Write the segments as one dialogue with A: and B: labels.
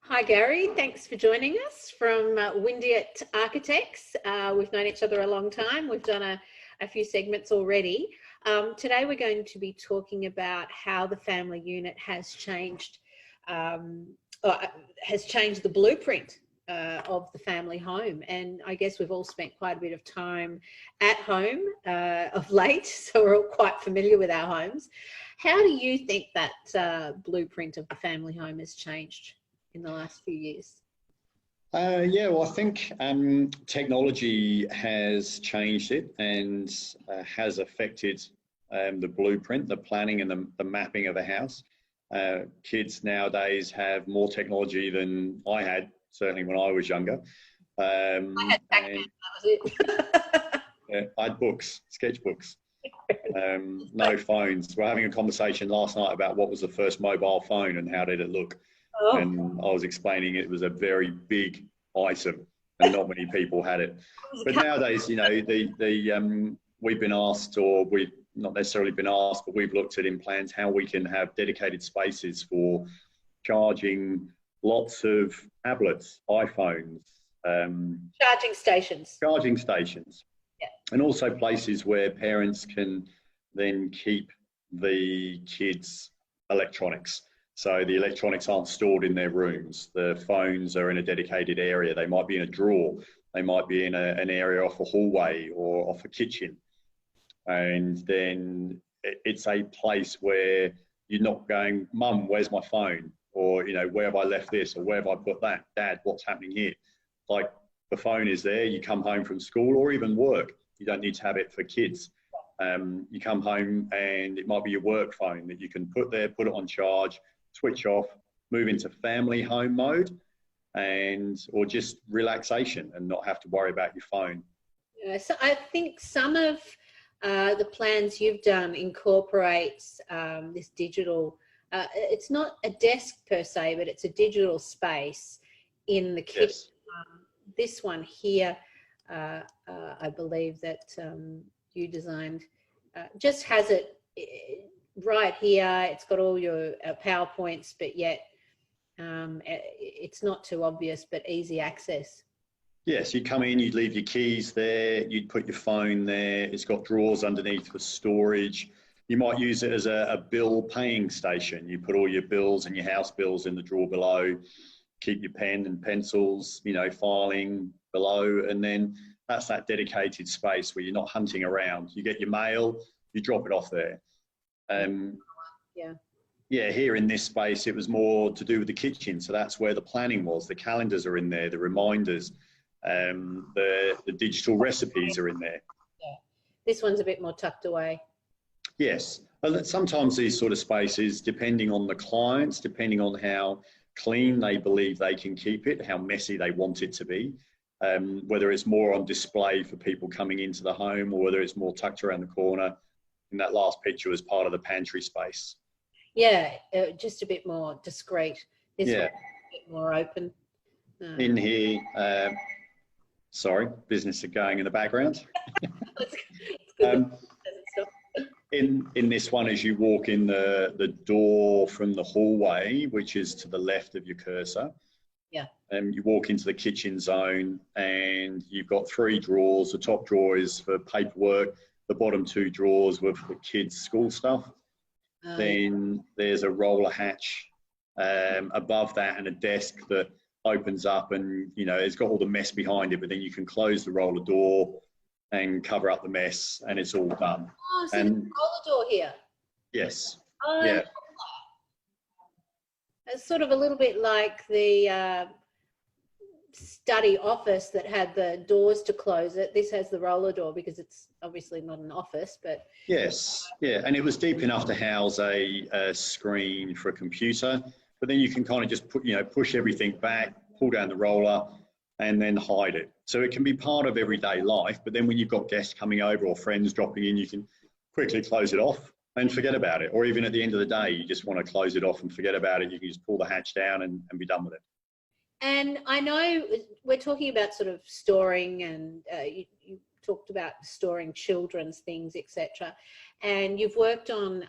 A: Hi Gary, thanks for joining us from Windiate Architects. We've known each other a long time. We've done a few segments already. Today we're going to be talking about how the family unit has changed the blueprint of the family home. And I guess we've all spent quite a bit of time at home of late, so we're all quite familiar with our homes. How do you think that blueprint of the family home has changed in the last few years?
B: Yeah, well, I think technology has changed it and has affected the blueprint, the planning and the mapping of a house. Kids nowadays have more technology than I had, certainly when I was younger.
A: I had Pac-Man, that was it.
B: I had books, sketchbooks, no phones. We're having a conversation last night about what was the first mobile phone and how did it look.
A: Oh.
B: And I was explaining it was a very big item and not many people had it. But nowadays, you know, we've been asked, or we've not necessarily been asked, but we've looked at in plans how we can have dedicated spaces for charging lots of tablets, iPhones.
A: Charging stations.
B: Charging stations.
A: Yeah.
B: And also places where parents can then keep the kids' electronics. So the electronics aren't stored in their rooms. The phones are in a dedicated area. They might be in a drawer. They might be in an area off a hallway or off a kitchen. And then it's a place where you're not going, Mum, where's my phone? Or, you know, where have I left this? Or where have I put that? Dad, what's happening here? Like, the phone is there. You come home from school or even work. You don't need to have it for kids. You come home and it might be your work phone that you can put there, put it on charge, switch off, move into family home mode, or just relaxation and not have to worry about your phone.
A: Yeah, so I think some of the plans you've done incorporates this digital, it's not a desk per se, but it's a digital space in the kitchen.
B: Yes.
A: This one here, I believe that you designed, just has it right here. It's got all your PowerPoints, but yet it's not too obvious, but easy access.
B: Yes, you come in, you'd leave your keys there, you'd put your phone there. It's got drawers underneath for storage. You might use it as a bill paying station. You put all your bills and your house bills in the drawer below, keep your pen and pencils, you know, filing below, and then that's that dedicated space where you're not hunting around. You get your mail, you drop it off there. Yeah, here in this space, it was more to do with the kitchen. So that's where the planning was. The calendars are in there, the reminders, the digital recipes are in there.
A: Yeah, this one's a bit more tucked away.
B: Yes, sometimes these sort of spaces, depending on the clients, depending on how clean they believe they can keep it, how messy they want it to be, whether it's more on display for people coming into the home or whether it's more tucked around the corner. In that last picture was part of the pantry space.
A: Yeah, just a bit more discreet. This
B: yeah.
A: One, a bit more open.
B: In here, sorry, business are going in the background.
A: It's good
B: in this one, as you walk in the door from the hallway, which is to the left of your cursor, you walk into the kitchen zone and you've got 3 drawers. The top drawer is for paperwork. The bottom 2 drawers were for the kids' school stuff. Then there's a roller hatch above that and a desk that opens up, and you know it's got all the mess behind it, but then you can close the roller door and cover up the mess and it's all done.
A: Oh, so and there's a roller door here.
B: Yes.
A: Oh,
B: yeah.
A: It's sort of a little bit like the study office that had the doors to close it. This has the roller door because it's obviously not an office, but
B: yes, yeah, and it was deep enough to house a screen for a computer, but then you can kind of just push everything back, pull down the roller, and then hide it. So it can be part of everyday life, but then when you've got guests coming over or friends dropping in, you can quickly close it off and forget about it. Or even at the end of the day, you just want to close it off and forget about it. You can just pull the hatch down and be done with it.
A: And I know we're talking about sort of storing, and you talked about storing children's things, etc. And you've worked on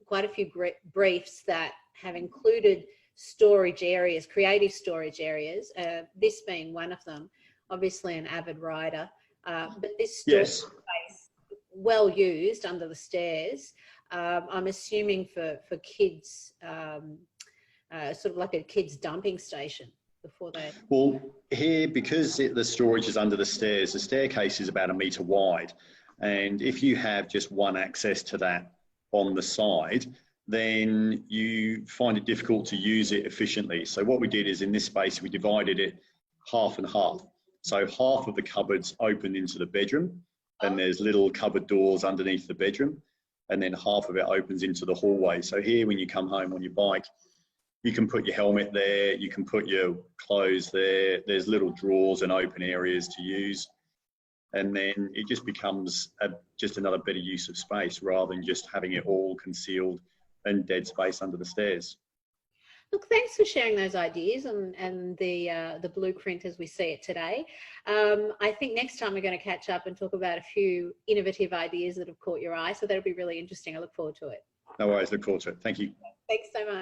A: quite a few briefs that have included storage areas, creative storage areas, this being one of them. Obviously an avid rider, but this storage
B: Yes.
A: space, well used under the stairs, I'm assuming for kids, sort of like a kids dumping station before they...
B: Well, here, because the storage is under the stairs, the staircase is about 1 metre wide. And if you have just one access to that on the side, then you find it difficult to use it efficiently. So what we did is, in this space, we divided it half and half. So half of the cupboards open into the bedroom, and there's little cupboard doors underneath the bedroom, and then half of it opens into the hallway. So here, when you come home on your bike, you can put your helmet there, you can put your clothes there, there's little drawers and open areas to use. And then it just becomes just another better use of space, rather than just having it all concealed and dead space under the stairs.
A: Look, thanks for sharing those ideas and the blueprint as we see it today. I think next time we're going to catch up and talk about a few innovative ideas that have caught your eye. So that'll be really interesting. I look forward to it.
B: No worries, look forward to it. Thank you.
A: Thanks so much.